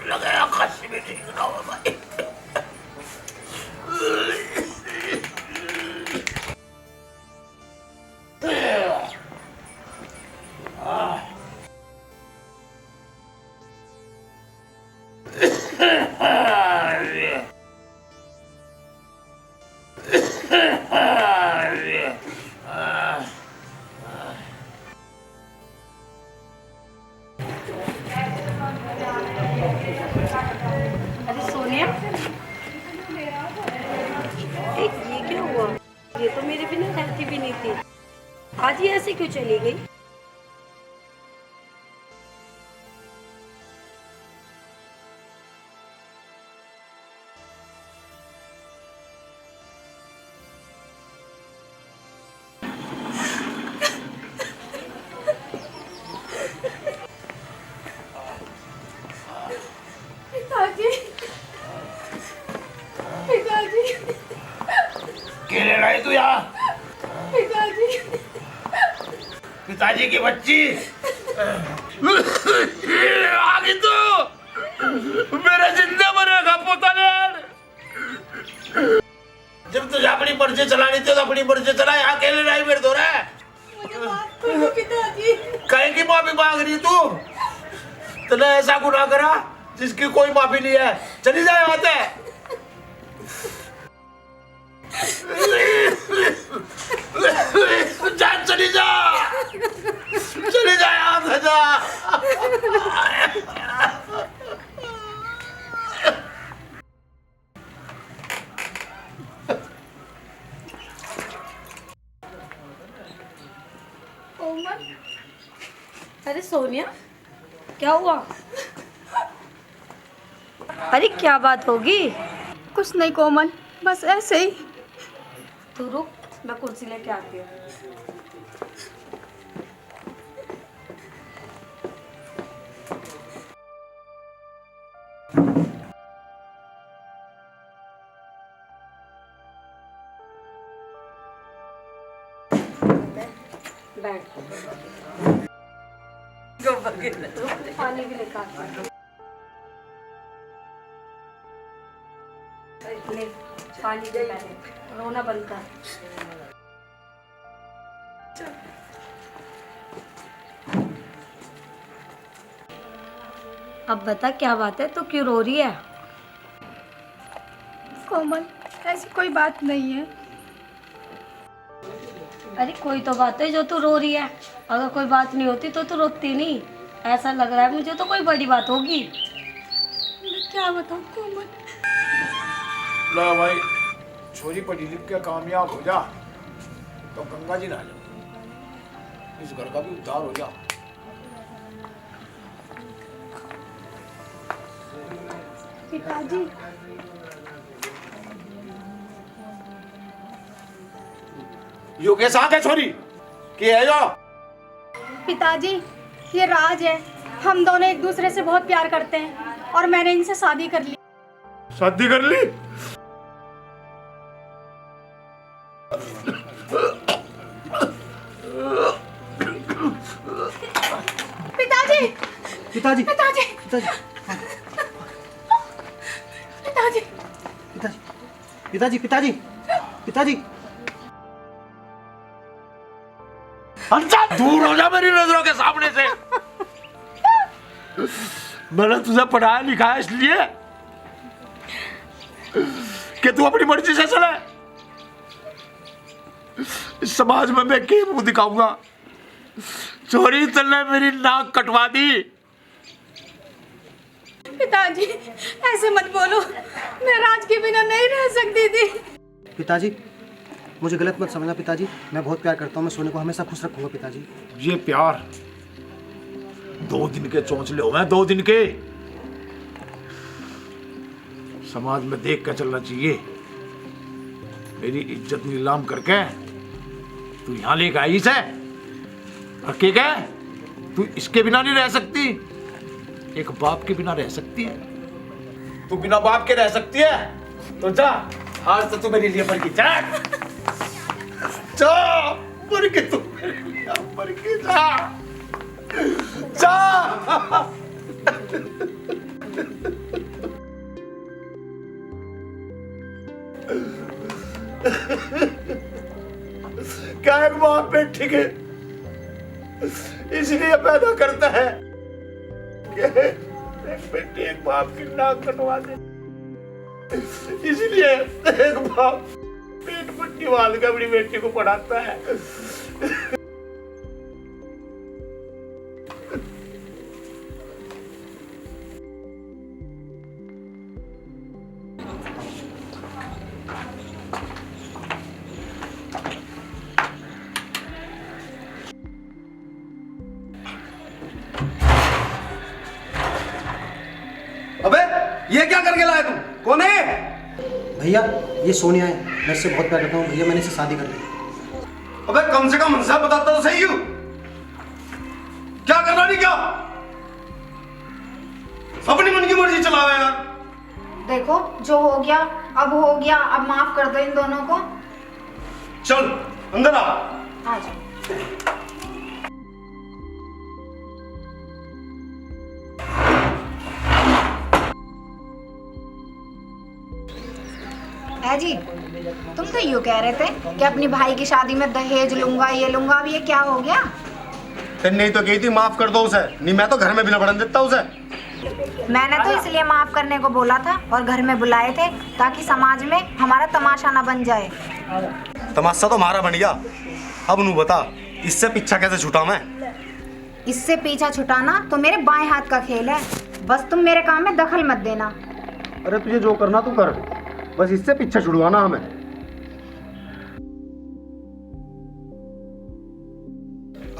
लगाया खांसी में ठीक ना हो भाई। अरे सोनिया, ये क्या हुआ? ये तो मेरे बिना रहती भी नहीं थी, आज ये ऐसे क्यों चली गई? पिताजी, पिताजी, केले लाई तू यहाँ? पिताजी, पिताजी की बच्ची आ गई तू। मेरा जिंदा मरेगा पोता ने। जब तुझे अपनी मर्जी चलानी थी तो अपनी मर्जी चला, यहाँ अकेले नहीं मेरे दो रहा है। मुझे माफ कर दो पिताजी। कहीं की माफी मांग रही तू? तूने ऐसा गुनाह करा जिसकी कोई माफी नहीं है। चली जाए यहाँ से। जा, चली जा, चली जा यहाँ से जा। कोमल, अरे सोनिया, क्या हुआ? अरे क्या बात होगी? कुछ नहीं कोमल, बस ऐसे ही। तू रुक, मैं कुर्सी लेके आती हूँ। बैठ। पानी भी लेकर आती हूँ। ले, पानी दे पहले, रोना बंद कर। अब बता क्या बात है, तू क्यों रो रही है? कोमल, ऐसी कोई बात नहीं है। अरे कोई तो बात है जो तू रो रही है। अगर कोई बात नहीं होती तो तू रोती नहीं। ऐसा लग रहा है मुझे तो कोई बड़ी बात होगी। मैं क्या बताऊँ कोमल? ला भाई, छोरी पढ़ी लिख के कामयाब हो जा तो गंगा जी ना जा, इस घर का भी उद्धार हो जा। पिताजी, यो के साथ है छोरी कि है जो? पिताजी, ये राज है। हम दोनों एक दूसरे से बहुत प्यार करते हैं और मैंने इनसे शादी कर ली। शादी कर ली? पिताजी, पिताजी, पिताजी, पिताजी, पिताजी, पिताजी, पिताजी, पिताजी, पिताजी। अच्छा दूर हो जा मेरी नजरों के सामने से। मैंने तुझे पढ़ाया लिखाया इसलिए कि तू अपनी मर्जी से चले। इस समाज में मैं क्या मुंह दिखाऊंगा? चोरी तूने मेरी नाक कटवा दी। पिताजी, ऐसे मत बोलो। मैं राज के बिना नहीं रह सकती थी। पिताजी, मुझे गलत मत समझना पिताजी। मैं बहुत प्यार करता हूँ। मैं सोने को हमेशा खुश रखूंगा पिताजी। ये प्यार 2 दिन के चौंचले हो, 2 दिन के। समाज में देख कर चलना चाहिए। मेरी इज्जत नीलाम करके तू यहाँ लेकर आई से और के गए? तू इसके बिना नहीं रह सकती, एक बाप के बिना रह सकती है। तू बिना बाप के रह सकती है तो जा, आज तो तू मेरे लिए मर गई। जा क्या एक बाप बेटी के इसलिए पैदा करता है कि एक बेटी एक बाप की नाक कटवा दे, इसलिए एक बाप पेट पट्टी बांध के अपनी बेटी को पढ़ाता है। अबे ये क्या करके लाया तू? कौन है? भैया ये सोनिया है, मैं इससे बहुत प्यार करता हूँ भैया, मैंने इससे शादी कर ली। अबे कम से कम हिसाब बताता तो सही हूँ। क्या करना नहीं क्या? अपनी मन की मर्जी चलावे यार। देखो जो हो गया अब हो गया, अब माफ कर दो इन दोनों को। चल अंदर आ। आ जाओ। है जी, तुम तो यूँ कह रहे थे कि अपनी भाई की शादी में दहेज लूंगा ये लूंगा, अब ये क्या हो गया? नहीं तो कही थी माफ कर दो उसे, नहीं मैं तो घर में भी ना बढ़न देता उसे। मैंने तो इसलिए माफ करने को बोला था और घर में बुलाए थे ताकि समाज में हमारा तमाशा ना बन जाए। तमाशा तो हमारा बन गया। अब नू बता इससे पीछा कैसे छूटा मैं? इससे पीछा छुटाना तो मेरे बाएं हाथ का खेल है, बस तुम मेरे काम में दखल मत देना। अरे तुझे जो करना तू कर, बस इससे पीछा छुड़वाना हमें।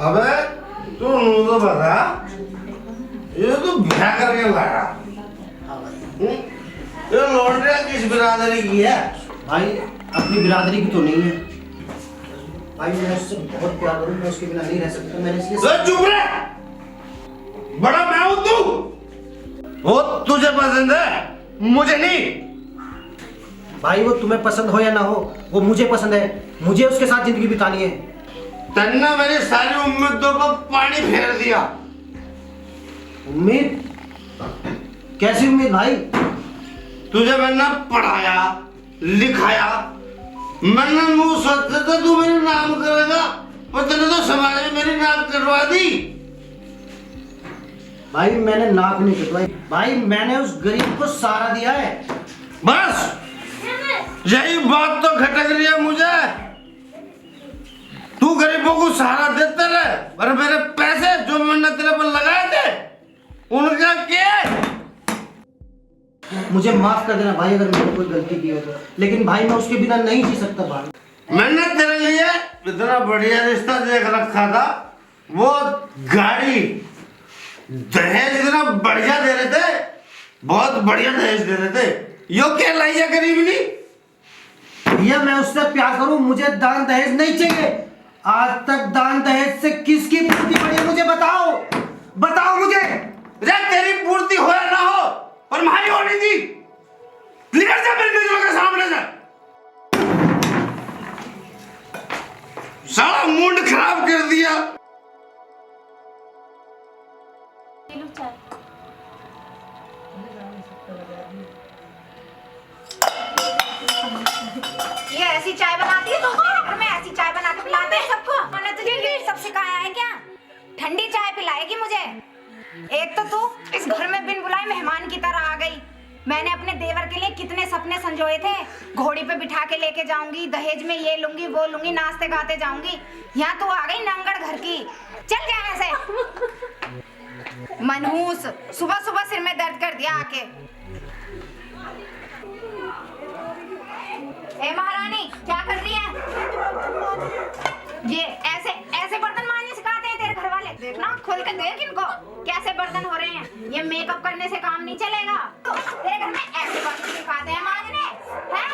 अबे तू तो बता, ये तो ब्याह करके लाया। ये लौंडिया किस बिरादरी की है? भाई अपनी बिरादरी की तो नहीं है भाई, मैं उससे बहुत प्यार करूँ, मैं उसके बिना नहीं रह सकता, मैंने इसलिए। चुप रहे, बड़ा मैं हूं तू। वो तुझे पसंद है, मुझे नहीं। भाई वो तुम्हें पसंद हो या ना हो, वो मुझे पसंद है, मुझे उसके साथ जिंदगी बितानी है। तन्ना मेरी सारी उम्मीदों को पानी फेर दिया। उम्मीद? कैसी उम्मीद भाई? तुझे मैंने पढ़ाया लिखाया, मैंने मुंह सोचते तो तू मेरे नाम करेगा, पर तूने तो समाज में मेरी नाक कटवा दी। भाई मैंने नाक नहीं कटवाई भाई, मैंने उस गरीब को सहारा दिया है। बस यही बात तो खटक रही है मुझे। तू गरीबों को सहारा देते रहे, और मेरे पैसे जो मैंने तेरे पर लगाए थे उनका क्या? मुझे माफ कर देना भाई अगर मैंने कोई गलती की हो तो, लेकिन भाई मैं उसके बिना नहीं जी सकता भाई। मैंने तेरे लिए इतना बढ़िया रिश्ता देख रखा था, वो गाड़ी दहेज इतना बढ़िया दे रहे थे, बहुत बढ़िया दहेज दे रहे थे। यो क्या लाइया गरीबनी? भैया मैं उससे प्यार करूं, मुझे दान दहेज नहीं चाहिए। आज तक दान दहेज से किसकी पूर्ति पड़ी है मुझे बताओ, बताओ मुझे। तेरी पूर्ति हो या ना हो, पर हमारी होनी थी। निकल जा मेरी नजरों के सामने से। सारा मूड खराब कर दिया। ये ऐसी चाय बनाती है, तो मेरे घर में ऐसी चाय बना के पिलाते हैं सबको। मैंने तुझे ये सब सिखाया है क्या? ठंडी चाय पिलाएगी मुझे? एक तो तू इस घर में बिन बुलाए मेहमान की तरह आ गई। मैंने अपने देवर के लिए कितने सपने संजोए थे, घोड़ी पे बिठा के लेके जाऊंगी, दहेज में ये लूंगी वो लूंगी, नाचते गाते जाऊंगी। यहाँ तू आ गई नंगड़ घर की। चल जा यहाँ से मनहूस, सुबह सुबह सिर में दर्द कर दिया आके। ए महारानी क्या कर रही है? ये ऐसे ऐसे बर्तन मांजने सिखाते हैं तेरे घर वाले? देखना खोल के देख इनको कैसे बर्तन हो रहे हैं। ये मेकअप करने से काम नहीं चलेगा। तो तेरे घर में ऐसे बर्तन सिखाते हैं मांजने हैं?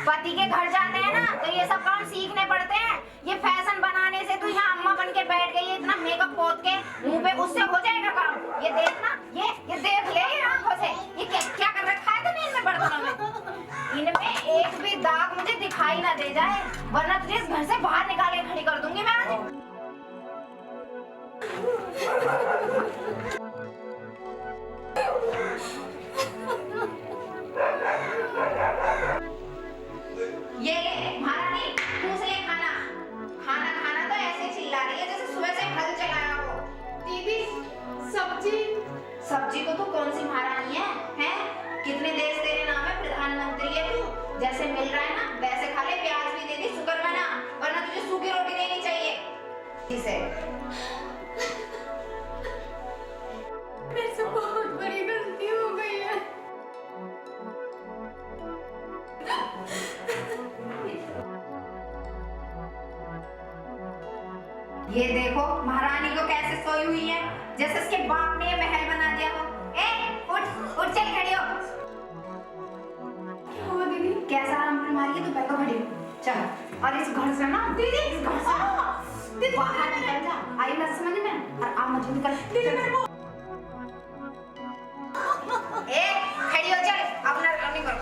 पति के घर जाते हैं ना तो ये सब काम सीखने पड़ते हैं। ये फैशन बनाने से तू यहाँ अम्मा बन के बैठ गई है, इतना मेकअप पोत के मुंह पे, उससे हो जाएगा काम। ये देखना, ये देख ले ये आंखों से, ये क्या कर रखा है तूने इनमें बर्तनों में। इनमें एक भी दाग मुझे दिखाई ना दे जाए, वरना तुझे इस घर से बाहर निकाल के खड़ी कर दूंगी मैं आज। ये महारानी तू से ये खाना इसे मेरे से बहुत बड़ी गलती हो गई है। ये देखो महारानी को कैसे सोई हुई है, जैसे उसके बाप ने ये महल बना दिया हो। उठ उठ चल खड़ी हो। क्या हुआ दीदी? कैसा आराम कर मारी है, तू बैठो खड़ी हो। चल और इस घर से ना दीदी, इस घर से दीदी बाहर निकल जा। आई ना समझ में, और आप मत निकल दीदी। मेरे को खड़ी हो, चल अपना रनिंग करो।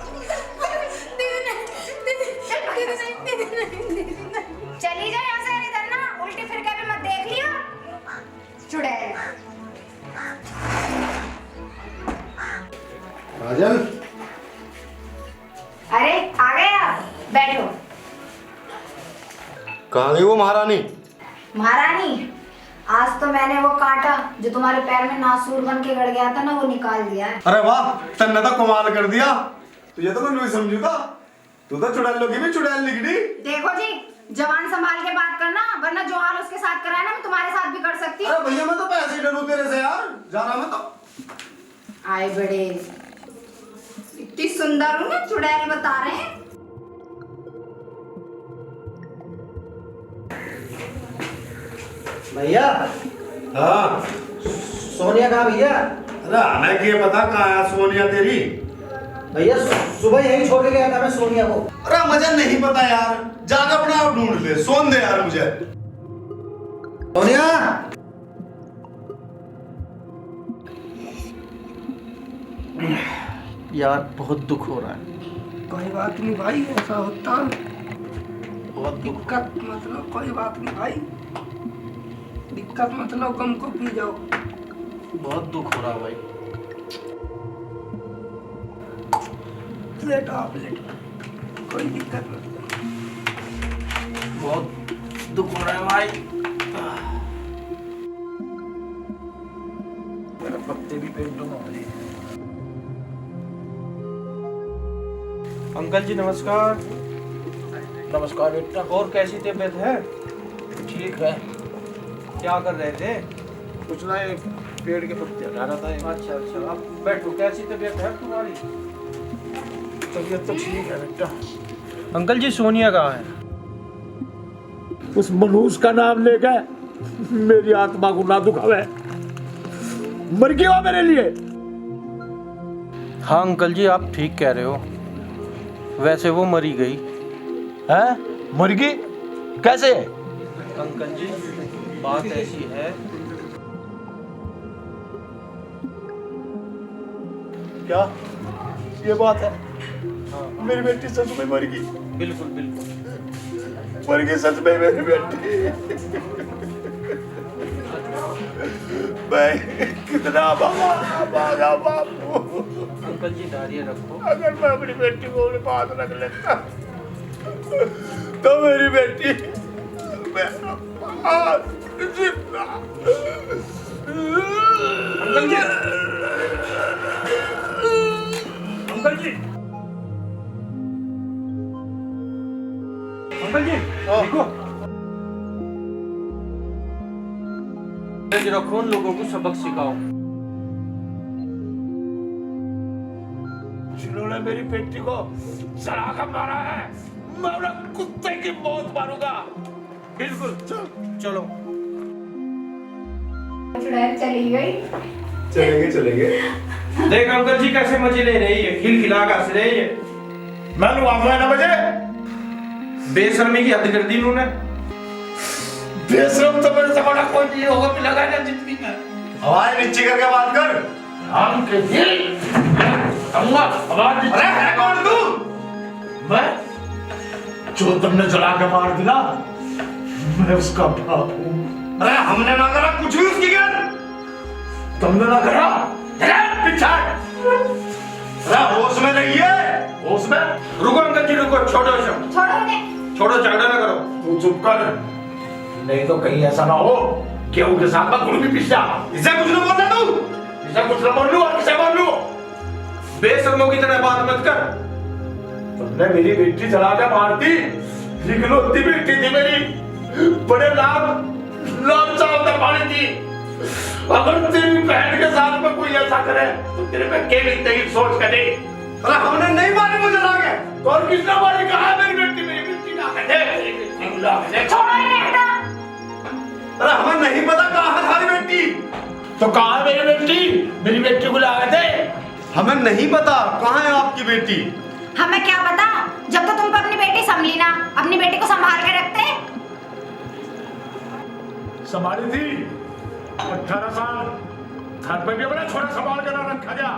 चली जा यहाँ से, इधर ना उल्टी फिर के भी मत देख लियो चुड़ैल। काजल, अरे आ गए आप, बैठो। कहाँ गई वो महारानी? महारानी, आज तो मैंने वो कांटा जो तुम्हारे पैर में नासूर बन के गड़ गया था ना, वो निकाल दिया है। अरे वाह, तन्ने तो कमाल कर दिया। तो ये तो मैं नहीं समझू था, तू तो चुड़ैल लोगी भी चुड़ैल निकली। देखो जी, जवान संभाल के बात करना, वरना जो हाल उसके साथ करा है ना, मैं तुम्हारे साथ भी कर सकती हूँ। अरे भैया, मैं तो पैसे ही डरूं तेरे से यार, जाना मैं तो। आए बड़े, इतनी सुंदर हूँ ना, चुड़ैल बता रहे हैं। भैया। हाँ सोनिया कहाँ भैया? अरे हमें क्या पता कहाँ है सोनिया तेरी। भैया सुबह यही छोड़ के गया था मैं सोनिया को। अरे मुझे नहीं पता यार, जाकर अपने आप ढूंढ ले, सोन दे यार मुझे। सोनिया। यार बहुत दुख हो रहा है। कोई बात नहीं भाई, ऐसा होता बहुत दुख। दिक्कत मतलब कोई बात नहीं भाई, दिक्कत मतलब गम को पी जाओ। बहुत दुख हो रहा है भाई। लेट आप लेट, कोई दिक्कत नहीं। बहुत दुख हो रहा है भाई। मेरा पत्ते भी पेट में आ रही है। अंकल जी नमस्कार। नमस्कार बेटा। और कैसी तबीयत है? ठीक है। क्या कर रहे थे? कुछ ना, एक पेड़ के पत्ते हटा रहा था। अच्छा अच्छा, आप बैठो। कैसी तबीयत है तुम्हारी? तबीयत तो ठीक है बेटा। अंकल जी सोनिया कहाँ है? उस मनहूस का नाम लेकर मेरी आत्मा को ना दुखावे, मर गया मेरे लिए। हाँ अंकल जी, आप ठीक कह रहे हो। वैसे वो मरी गई है? मर गई? कैसे? अंकल जी बात ऐसी है। क्या ये बात है? हाँ मेरी बेटी सच में मर गई? बिल्कुल बिल्कुल मर गई सच में मेरी बेटी। मैं कितना भागा बापू। अंकल जी नारियल रखो। अगर मैं अपनी बेटी को अपने पास रख लेता तो मेरी बेटी मेरा आज जिंदा। अंकल जी, अंकल जी, अंकल जी देखो, रखो, उन लोगों को सबक सिखाओ। जिन्होंने मेरी बेटी को सड़ा कर मारा है, मैं उन्हें कुत्ते की मौत मारूंगा। बिल्कुल, चलो। चुड़ैल चली गई। चलेंगे। देख अंकल जी कैसे मजे ले रही है, खिलखिला कर हंस रही है। मैं लुआऊंगा ना बजे। बेशर्मी की हद कर दी इन्होंने। बेशरम तो मेरे से बड़ा कोई नहीं होगा मिलेगा ना जिंदगी में। आवाज नीचे करके बात कर। हम के दिल अम्मा आवाज। अरे है कौन तू? मैं जो तुमने जला के मार दिया, मैं उसका बाप हूँ। अरे हमने ना करा कुछ भी उसकी घर। तुमने ना करा? पीछे अरे होश में रहिए। होश में। रुको अंकल जी रुको, छोड़ो इसे। छोड़ो इन्हें। छोड़ो, झगड़ा ना करो। तू चुप कर, नहीं तो कहीं ऐसा ना हो कि उनके साथ में गुड़ भी पिस जा। इसे कुछ ना बोलना तू। इसे कुछ ना बोल लूं और किसे बोल लूं। बेशर्मों की तरह बात मत कर। तुमने मेरी बेटी जला के मार दी, इकलौती बेटी थी मेरी। बड़े लाख अगर तेरी बहन के साथ में कोई ऐसा करे तो तेरे पे के भी सोच कर दे। अरे हमने नहीं मारी मुझे लाके। तो और किसने मारी? कहा मेरी बेटी ला के दे, मेरी बेटी को ला के दे। छोड़ो इन्हें, हटा। अरे हमें नहीं पता कहाँ है हमारी बेटी। तो कहा है मेरी बेटी? मेरी बेटी को ला के दे। हमें नहीं पता कहाँ है आपकी बेटी। हमें क्या पता, जब तो तुम पे अपनी बेटी संभली ना, अपनी बेटी को संभाल के रखते। संभाली थी 18 साल, घर पे भी अपना छोरा संभाल कर ना रखा गया।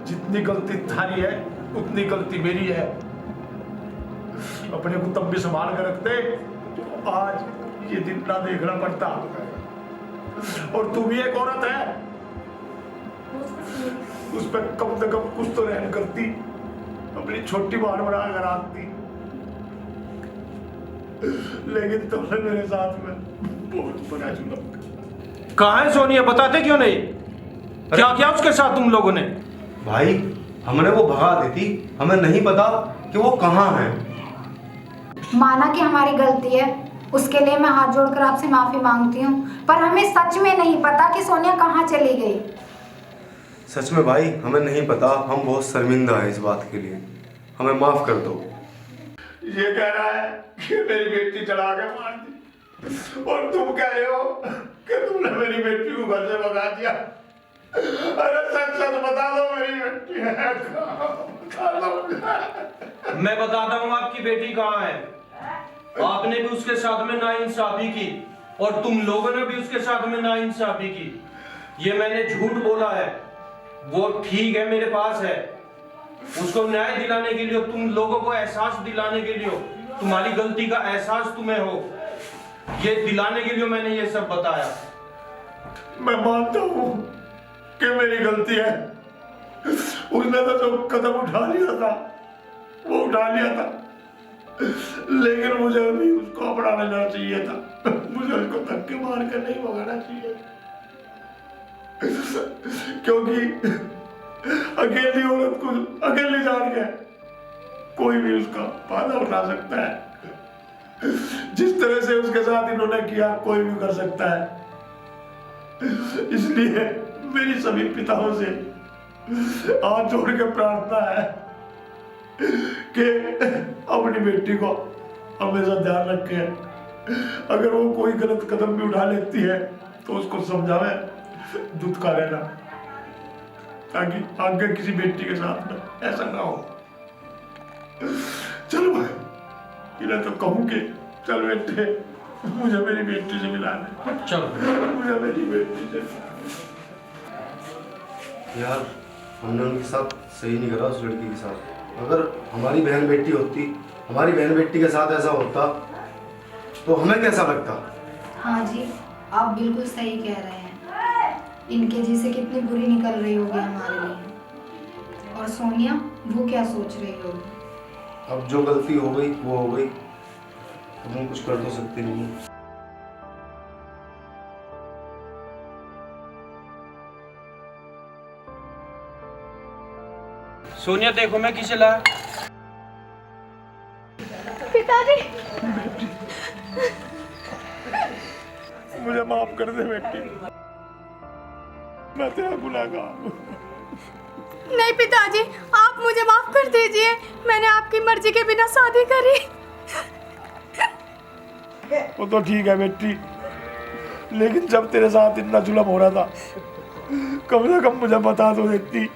जितनी गलती थारी है उतनी गलती मेरी है। अपने को तब भी संभाल कर रखते तो आज ये दिन ना देखना पड़ता। और तू भी एक औरत है, उस पर कम से कम कुछ तो रहम करती, अपनी छोटी बहन बना कर आती। लेकिन तुमने मेरे साथ में बहुत बड़ा जुल्म। कहाँ है सोनिया? बताते क्यों नहीं? क्या किया उसके साथ तुम लोगों ने? भाई हमने वो भगा दी थी, हमें नहीं पता कि वो कहाँ है। माना कि हमारी गलती है, उसके लिए मैं हाथ जोड़कर आपसे माफी मांगती हूँ, पर हमें सच में नहीं पता कि सोनिया कहाँ चली गई। सच में भाई हमें नहीं पता, हम बहुत शर्मिंदा हैं इस बात के लिए, हमें माफ कर दो। ये कह रहा है कि मेरी बेटी चढ़ा के मार दी, और तुम कह रहे हो कि तुमने मेरी बेटी को घर से भगा दिया। अरे सच सच बता दो, मेरी बेटी है कहाँ? बता दो। मैं बताता हूँ आपकी बेटी कहाँ है। आपने भी उसके साथ में नाइंसाफी की और तुम लोगों ने भी उसके साथ में नाइंसाफी की। ये मैंने झूठ बोला है, वो ठीक है, मेरे पास है। उसको न्याय दिलाने के लिए, तुम लोगों को एहसास दिलाने के लिए, तुम्हारी गलती का एहसास तुम्हें हो, ये दिलाने के लिए मैंने ये सब बताया। मैं मानता हूँ कि मेरी गलती है। उसने तो जो कदम उठा लिया था वो उठा लिया था, लेकिन मुझे भी उसको अपना लेना चाहिए था। मुझे उसको धक्के मार कर नहीं भगाना चाहिए, क्योंकि अकेली औरत को अकेली जान के कोई भी उसका फायदा उठा सकता है। जिस तरह से उसके साथ इन्होंने किया कोई भी कर सकता है। इसलिए मेरी सभी पिताओं से हाथ जोड़ के प्रार्थना है कि अपनी बेटी को हमेशा ध्यान रखें। अगर वो कोई गलत कदम भी उठा लेती है तो उसको समझावे, दुत्का रहना, ताकि आगे किसी बेटी के साथ में ऐसा ना हो। चलो भाई, इन्हें तो कहूँ कि चल बेटे, मुझे मेरी बेटी से मिला दे। चलो, मुझे मेरी बेटी से। यार हमने उनके साथ सही नहीं करा, उस लड़की के साथ। अगर हमारी बहन बेटी होती, हमारी बहन बेटी के साथ ऐसा होता तो हमें कैसा लगता? हाँ जी, आप बिल्कुल सही कह रहे हैं। इनके जी से कितनी बुरी निकल रही होगी हमारे लिए। और सोनिया, वो क्या सोच रही होगी? अब जो गलती हो गई वो हो गई, अब हम कुछ कर तो सकते नहीं। सोनिया देखो मैं किसे लाया। पिताजी, मुझे माफ कर दे बेटी, मैं तेरा गुनहगार हूँ। नहीं पिताजी, आप मुझे माफ कर दीजिए। मैंने आपकी मर्जी के बिना शादी करी। वो तो ठीक है बेटी, लेकिन जब तेरे साथ इतना जुल्म हो रहा था, कम से कम मुझे बता तो देती।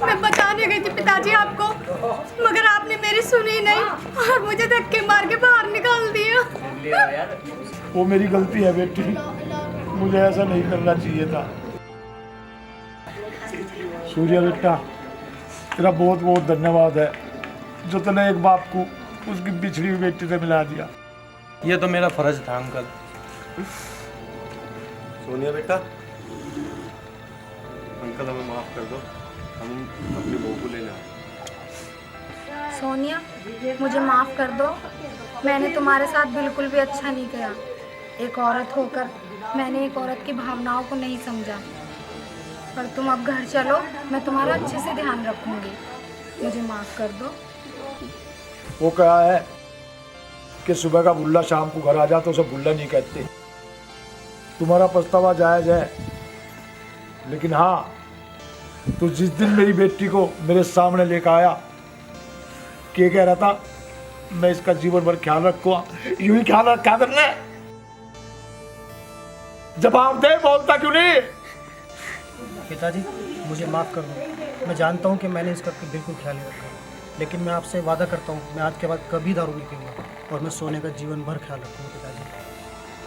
मैं बचाने गई थी पिताजी आपको, मगर आपने मेरी सुनी नहीं और मुझे धक्के मार के बाहर निकाल दिया। वो मेरी गलती है बेटी, मुझे ऐसा नहीं करना चाहिए था। सूर्या बेटा, तेरा बहुत बहुत धन्यवाद है जो तूने एक बाप को उसकी बिछड़ी हुई बेटी से मिला दिया। ये तो मेरा फर्ज था अंकल। सोनिया बेटा, अंकल हमें माफ कर दो, हम अपनी बहू को ले जाए। सोनिया, मुझे माफ कर दो। मैंने तुम्हारे साथ बिल्कुल भी अच्छा नहीं किया। एक औरत होकर मैंने एक औरत की भावनाओं को नहीं समझा। पर तुम अब घर चलो, मैं तुम्हारा अच्छे से ध्यान रखूंगी। मुझे माफ कर दो। वो कहा है कि सुबह का बुल्ला शाम को घर आ जा तो उसे बुल्ला नहीं कहते। तुम्हारा पछतावा जायज है, लेकिन हाँ, तो जिस दिन मेरी बेटी को मेरे सामने लेकर आया, के कह रहा था मैं इसका जीवन भर ख्याल रखूंगा, यूं ही ख्याल रखा करने। जवाब दे, बोलता क्यों नहीं? पिताजी मुझे माफ़ कर दो। मैं जानता हूँ कि मैंने इसका बिल्कुल ख्याल नहीं रखा, लेकिन मैं आपसे वादा करता हूँ मैं आज के बाद कभी दारू नहीं पीऊँगा और मैं सोने का जीवन भर ख्याल रखूँगा। पिताजी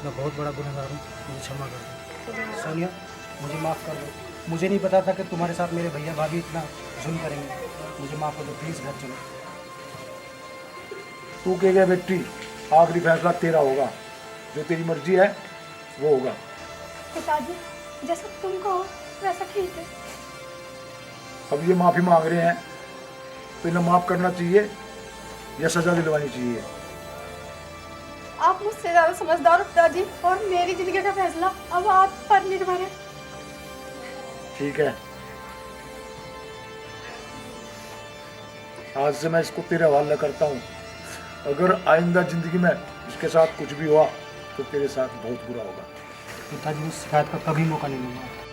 मैं बहुत बड़ा गुनहगार हूँ, मुझे क्षमा कर दो। सोनिया मुझे माफ़ कर दो। मुझे नहीं पता था कि तुम्हारे साथ मेरे भैया भाभी इतना जुल्म करेंगे। मुझे माफ़ कर दो, प्लीज़ घर चलो। तू कह गया बेटी, आखिरी फैसला तेरा होगा, जो तेरी मर्जी है वो होगा। पिताजी जैसा तुम कहो वैसा ठीक है। अब ये माफी मांग रहे हैं तो इन्हें माफ करना चाहिए या सजा दिलवानी चाहिए? आप मुझसे ज़्यादा समझदार हो पिताजी, और मेरी जिंदगी का फैसला अब आप पर निर्भर है। ठीक है, आज से मैं इसको तेरे हवाले करता हूँ। अगर आइंदा जिंदगी में इसके साथ कुछ भी हुआ तो तेरे साथ बहुत बुरा होगा। पिताजी उस शिकायत का कभी मौका नहीं दूंगा।